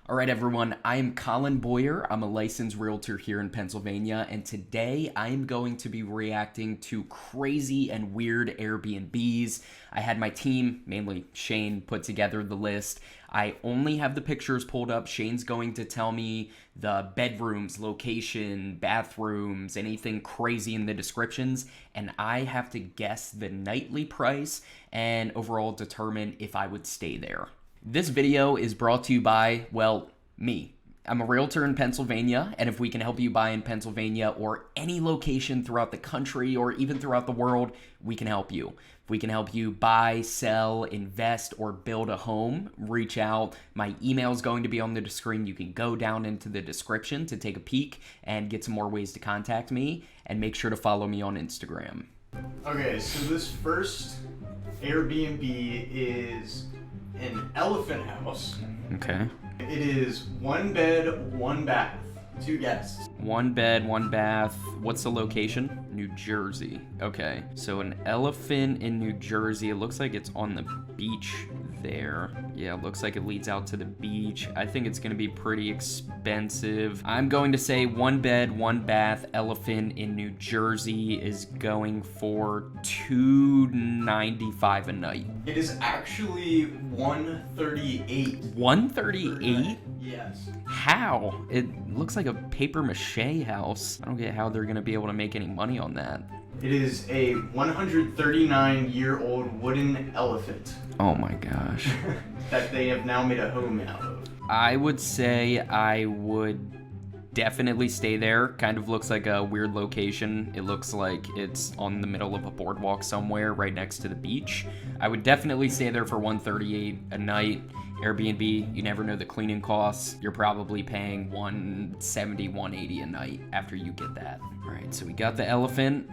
All right, everyone, I am Collin Boyer. I'm a licensed realtor here in Pennsylvania, and today I am going to be reacting to crazy and weird Airbnbs. I had my team, mainly Shane, put together the list. I only have the pictures pulled up. Shane's going to tell me the bedrooms, location, bathrooms, anything crazy in the descriptions, and I have to guess the nightly price and overall determine if I would stay there. This video is brought to you by, well, me. I'm a realtor in Pennsylvania, and if we can help you buy in Pennsylvania or any location throughout the country or even throughout the world, we can help you. If we can help you buy, sell, invest, or build a home, reach out. My email is going to be on the screen. You can go down into the description to take a peek and get some more ways to contact me, and make sure to follow me on Instagram. Okay, so this first Airbnb is an elephant house. Okay. It is 1 bed, 1 bath, 2 guests. 1 bed, 1 bath. What's the location? New Jersey. Okay. So an elephant in New Jersey. It looks like it's on the beach there. Yeah, it looks like it leads out to the beach. I think it's going to be pretty expensive. I'm going to say 1 bed, 1 bath elephant in New Jersey is going for $295 a night. It is actually $138. 138? Yes. How? It looks like a paper mache house. I don't get how they're going to be able to make any money on that. It is a 139-year-old wooden elephant. Oh my gosh. That they have now made a home out of. I would say I would definitely stay there. Kind of looks like a weird location. It looks like it's on the middle of a boardwalk somewhere right next to the beach. I would definitely stay there for $138 a night. Airbnb, you never know the cleaning costs. You're probably paying $170, $180 a night after you get that. All right, so we got the elephant.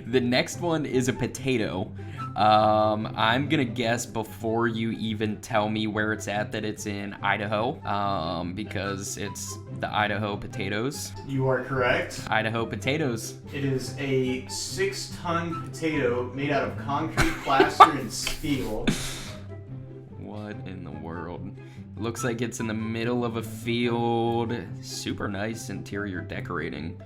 The next one is a potato. I'm gonna guess before you even tell me where it's at that it's in Idaho, because it's the Idaho potatoes. You are correct. Idaho potatoes. It is a 6-ton potato made out of concrete, plaster, and steel. What in the world? Looks like it's in the middle of a field. Super nice interior decorating.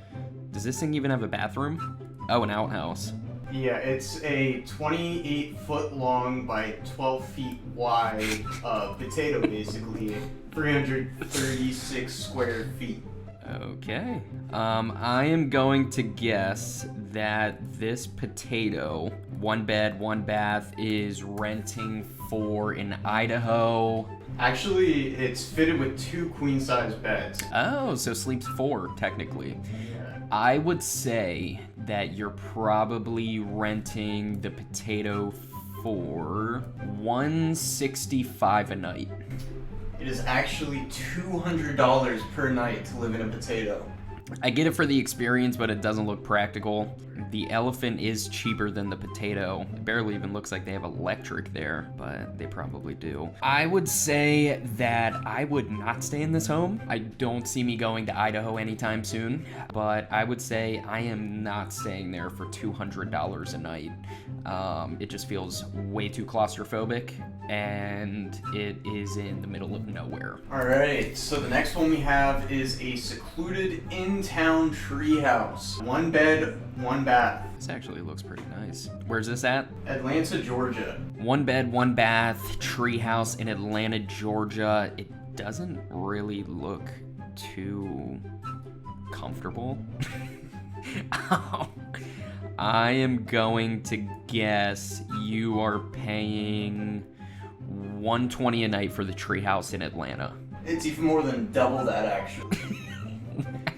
Does this thing even have a bathroom? Oh, an outhouse. Yeah, it's a 28-foot long by 12 feet wide potato, basically. 336 square feet. Okay. I am going to guess that this potato, 1 bed, 1 bath, is renting for in Idaho. Actually, it's fitted with 2 queen-size beds. Oh, so sleeps 4, technically. Yeah. I would say that you're probably renting the potato for $165 a night. It is actually $200 per night to live in a potato. I get it for the experience, but it doesn't look practical. The elephant is cheaper than the potato. It barely even looks like they have electric there, but they probably do. I would say that I would not stay in this home. I don't see me going to Idaho anytime soon, but I would say I am not staying there for $200 a night. It just feels way too claustrophobic, and it is in the middle of nowhere. Alright, so the next one we have is a secluded in-town treehouse. 1 bed, 1 bath. This actually looks pretty nice. Where's this at? Atlanta, Georgia. 1 bed, 1 bath, treehouse in Atlanta, Georgia. It doesn't really look too comfortable. I am going to guess you are paying $120 a night for the treehouse in Atlanta. It's even more than double that, actually.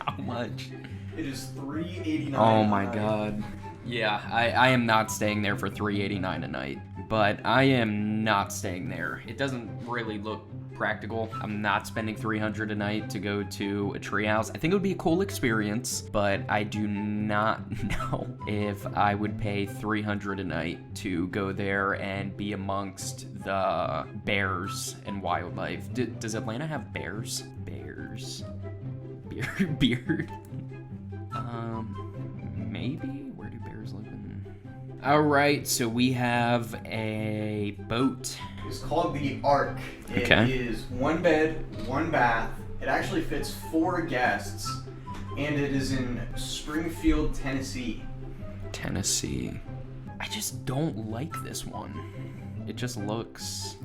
How much? It is $389. Oh my god. Yeah, I am not staying there for $389 a night, but I am not staying there. It doesn't really look practical. I'm not spending $300 a night to go to a treehouse. I think it would be a cool experience, but I do not know if I would pay $300 a night to go there and be amongst the bears and wildlife. Does Atlanta have bears? Bears. Beard. Maybe? Where do bears live in? All right, so we have a boat. It's called the Ark. It Okay. is 1 bed, 1 bath. It actually fits 4 guests, and it is in Springfield, Tennessee. Tennessee. I just don't like this one. It looks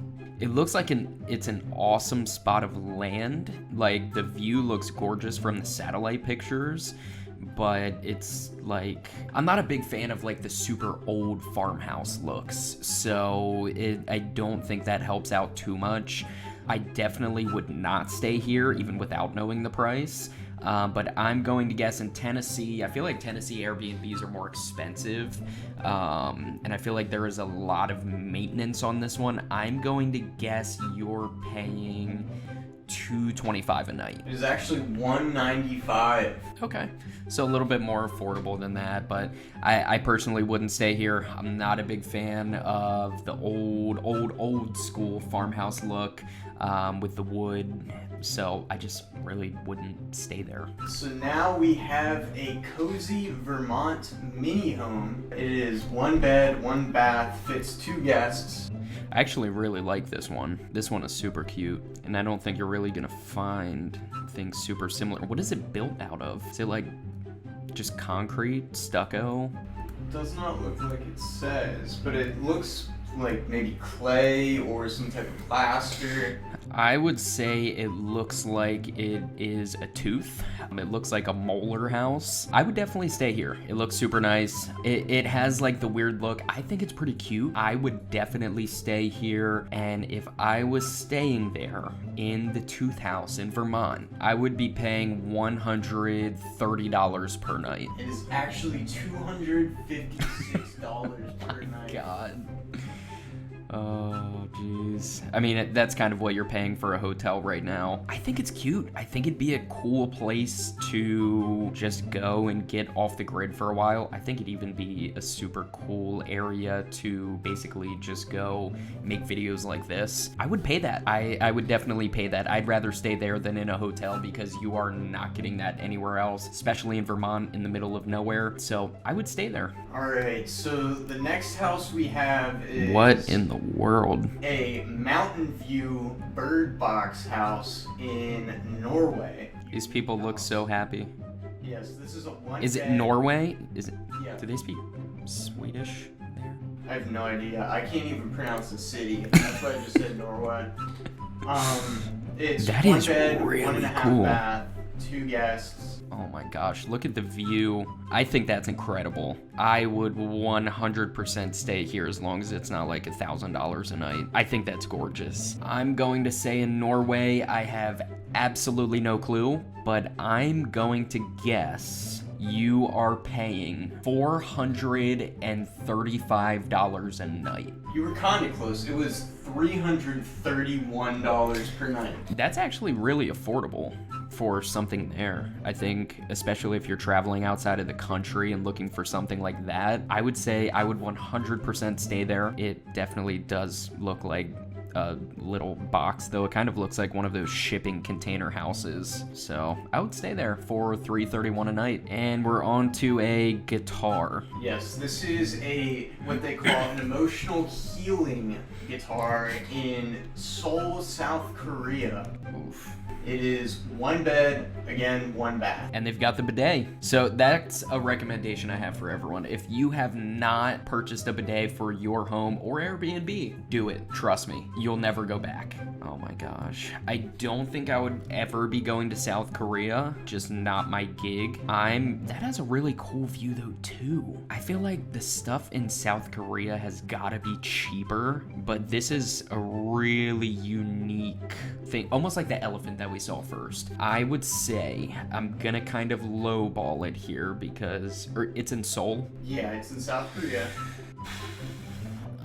like it's an awesome spot of land. Like the view looks gorgeous from the satellite pictures, but it's like I'm not a big fan of like the super old farmhouse looks. So I don't think that helps out too much. I definitely would not stay here even without knowing the price. But I'm going to guess in Tennessee. I feel like Tennessee Airbnbs are more expensive, and I feel like there is a lot of maintenance on this one. I'm going to guess you're paying $225 a night. It is actually $195. Okay, so a little bit more affordable than that, but I personally wouldn't stay here. I'm not a big fan of the old school farmhouse look with the wood, so I just really wouldn't stay there. So now we have a cozy Vermont mini home. It is 1 bed, 1 bath, fits 2 guests. I actually really like this one. This one is super cute, and I don't think you're really gonna find things super similar. What is it built out of? Is it like just concrete, stucco? Does not look like it says, but it looks like maybe clay or some type of plaster. I would say it looks like it is a tooth. It looks like a molar house. I would definitely stay here. It looks super nice. It has like the weird look. I think it's pretty cute. I would definitely stay here. And if I was staying there in the tooth house in Vermont, I would be paying $130 per night. It is actually $256 per night. God. Oh, jeez. I mean, that's kind of what you're paying for a hotel right now. I think it's cute. I think it'd be a cool place to just go and get off the grid for a while. I think it'd even be a super cool area to basically just go make videos like this. I would pay that. I would definitely pay that. I'd rather stay there than in a hotel because you are not getting that anywhere else, especially in Vermont in the middle of nowhere. So I would stay there. All right, so the next house we have is... What in the world? A mountain view bird box house in Norway. These people look so happy. Yes, this is a 1 Is it bed. Norway? Is it? Yeah. Do they speak Swedish there? I have no idea. I can't even pronounce the city. That's why I just said Norway. It's That 1 is bed, really 1.5 cool. bath, 2 guests. Oh my gosh, look at the view. I think that's incredible. I would 100% stay here as long as it's not like $1,000 a night. I think that's gorgeous. I'm going to say in Norway, I have absolutely no clue, but I'm going to guess you are paying $435 a night. You were kind of close. It was $331 per night. That's actually really affordable for something there. I think, especially if you're traveling outside of the country and looking for something like that, I would say I would 100% stay there. It definitely does look like a little box, though it kind of looks like one of those shipping container houses. So I would stay there for $331 a night. And we're on to a guitar. Yes, this is what they call an emotional healing guitar in Seoul, South Korea. Oof. It is 1 bed, again, 1 bath. And they've got the bidet. So that's a recommendation I have for everyone. If you have not purchased a bidet for your home or Airbnb, do it. Trust me, you'll never go back. Oh my gosh. I don't think I would ever be going to South Korea, just not my gig. That has a really cool view though too. I feel like the stuff in South Korea has gotta be cheaper, but this is a really unique thing, almost like the elephant that we saw first. I would say I'm gonna kind of lowball it here because it's in Seoul. Yeah, it's in South Korea.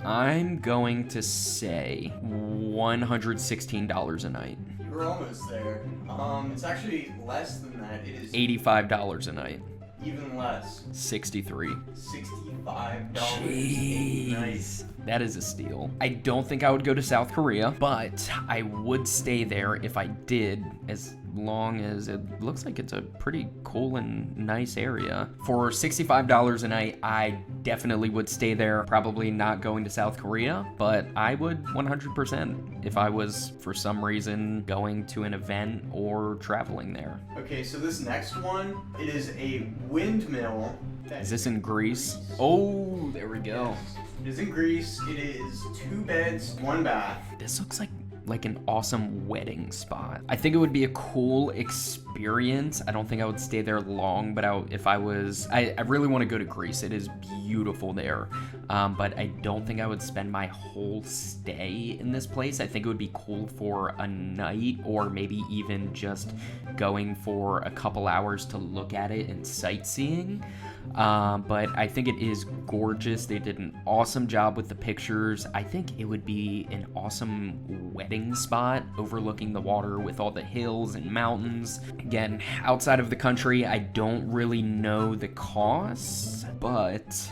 I'm going to say $116 a night. You were almost there. It's actually less than that. It is $85 a night. even less. $63. $65 a night. Jeez. That is a steal. I don't think I would go to South Korea, but I would stay there if I did, as long as it looks like it's a pretty cool and nice area. For $65 a night, I definitely would stay there. Probably not going to South Korea, but I would 100% if I was, for some reason, going to an event or traveling there. Okay, so this next one, it is a windmill. Is this in Greece? Oh, there we go. Yes. It is in Greece. It is 2 beds, 1 bath. This looks like an awesome wedding spot. I think it would be a cool experience. I don't think I would stay there long, but I really want to go to Greece. It is beautiful there, but I don't think I would spend my whole stay in this place. I think it would be cool for a night, or maybe even just going for a couple hours to look at it and sightseeing. But I think it is gorgeous. They did an awesome job with the pictures. I think it would be an awesome wedding spot overlooking the water with all the hills and mountains. Again, outside of the country, I don't really know the costs, but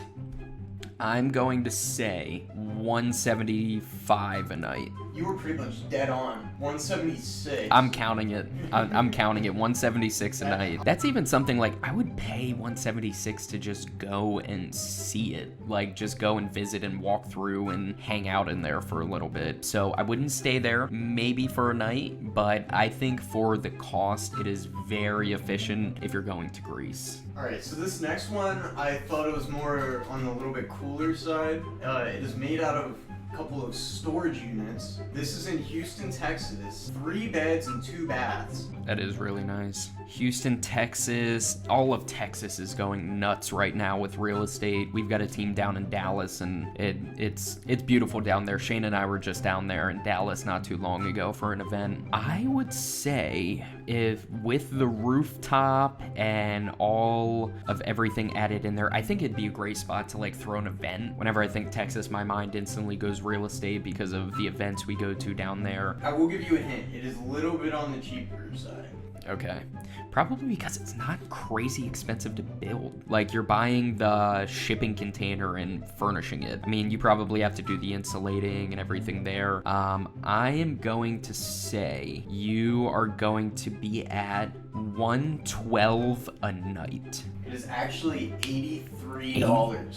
I'm going to say $175 a night. You were pretty much dead on. 176. I'm counting it. I'm counting it. 176 a night. That's even something like I would pay 176 to just go and see it. Like just go and visit and walk through and hang out in there for a little bit. So I wouldn't stay there maybe for a night, but I think for the cost, it is very efficient if you're going to Greece. Alright, so this next one, I thought it was more on the little bit cooler side. It is made out of couple of storage units. This is in Houston, Texas. 3 beds and 2 baths. That is really nice. Houston, Texas. All of Texas is going nuts right now with real estate. We've got a team down in Dallas, and it's beautiful down there. Shane and I were just down there in Dallas not too long ago for an event. I would say if with the rooftop and all of everything added in there, I think it'd be a great spot to like throw an event. Whenever I think Texas, my mind instantly goes real estate because of the events we go to down there. I will give you a hint. It is a little bit on the cheaper side. Okay. Probably because it's not crazy expensive to build. Like, you're buying the shipping container and furnishing it. I mean, you probably have to do the insulating and everything there. I am going to say you are going to be at $112 a night. It is actually $83.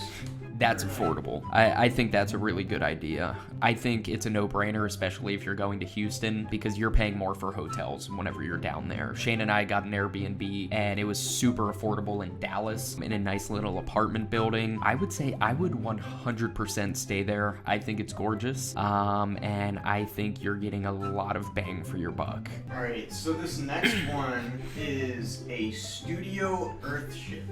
That's affordable. I think that's a really good idea. I think it's a no-brainer, especially if you're going to Houston, because you're paying more for hotels whenever you're down there. Shane and I got an Airbnb, and it was super affordable in Dallas, in a nice little apartment building. I would say I would 100% stay there. I think it's gorgeous, and I think you're getting a lot of bang for your buck. All right, so this next one is a studio earthship.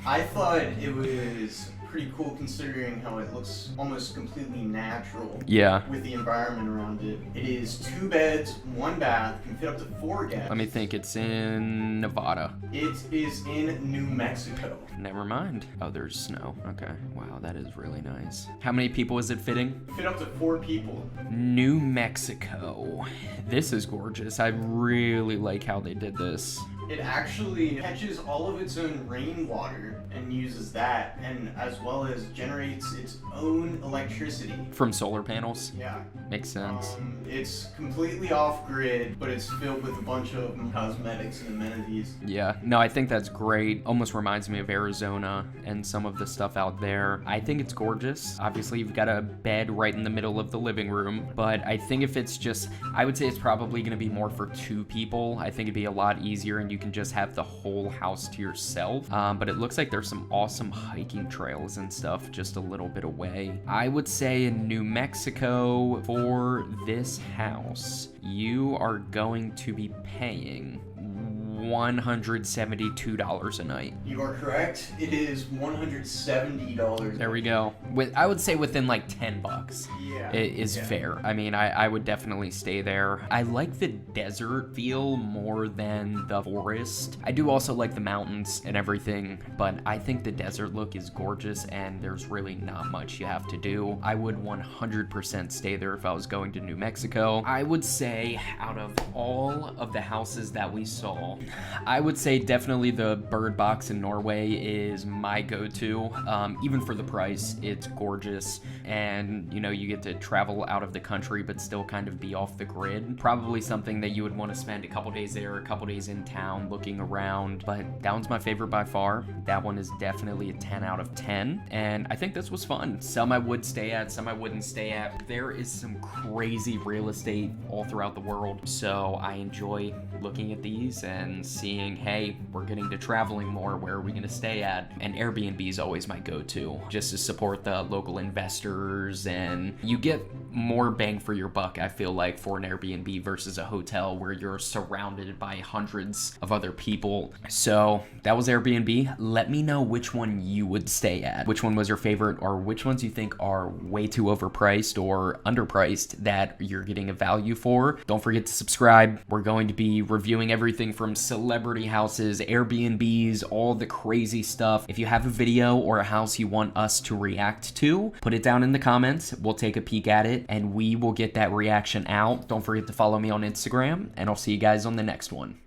I thought it was pretty cool considering how it looks almost completely natural. Yeah. With the environment around it. It is 2 beds, 1 bath, can fit up to 4 guests. Let me think. It's in Nevada. It is in New Mexico. Never mind. Oh, there's snow. Okay. Wow, that is really nice. How many people is it fitting? Fit up to 4 people. New Mexico. This is gorgeous. I really like how they did this. It actually catches all of its own rainwater and uses that, and as well as generates its own electricity. From solar panels? Yeah. Makes sense. It's completely off-grid, but it's filled with a bunch of cosmetics and amenities. Yeah. No, I think that's great. Almost reminds me of Arizona and some of the stuff out there. I think it's gorgeous. Obviously, you've got a bed right in the middle of the living room, but I think if it's just, I would say it's probably going to be more for 2 people. I think it'd be a lot easier, and you can just have the whole house to yourself. But it looks like there's some awesome hiking trails and stuff just a little bit away. I would say in New Mexico, for this house, you are going to be paying $172 a night. You are correct. It is $170. There we go. I would say within like $10. Yeah. It is fair. I mean, I would definitely stay there. I like the desert feel more than the forest. I do also like the mountains and everything, but I think the desert look is gorgeous, and there's really not much you have to do. I would 100% stay there if I was going to New Mexico. I would say out of all of the houses that we saw, I would say definitely the Bird Box in Norway is my go-to. Even for the price, it's gorgeous, and you get to travel out of the country but still kind of be off the grid. Probably something that you would want to spend a couple days there, a couple days in town looking around, but that one's my favorite by far. That one is definitely a 10 out of 10, and I think this was fun. Some I would stay at, some I wouldn't stay at. There is some crazy real estate all throughout the world, so I enjoy looking at these and seeing, hey, we're getting to traveling more, where are we going to stay at? And Airbnb is always my go-to, just to support the local investors, and you get more bang for your buck, I feel like, for an Airbnb versus a hotel where you're surrounded by hundreds of other people. So that was Airbnb. Let me know which one you would stay at, which one was your favorite, or which ones you think are way too overpriced or underpriced that you're getting a value for. Don't forget to subscribe. We're going to be reviewing everything from celebrity houses, Airbnbs, all the crazy stuff. If you have a video or a house you want us to react to, put it down in the comments. We'll take a peek at it and we will get that reaction out. Don't forget to follow me on Instagram, and I'll see you guys on the next one.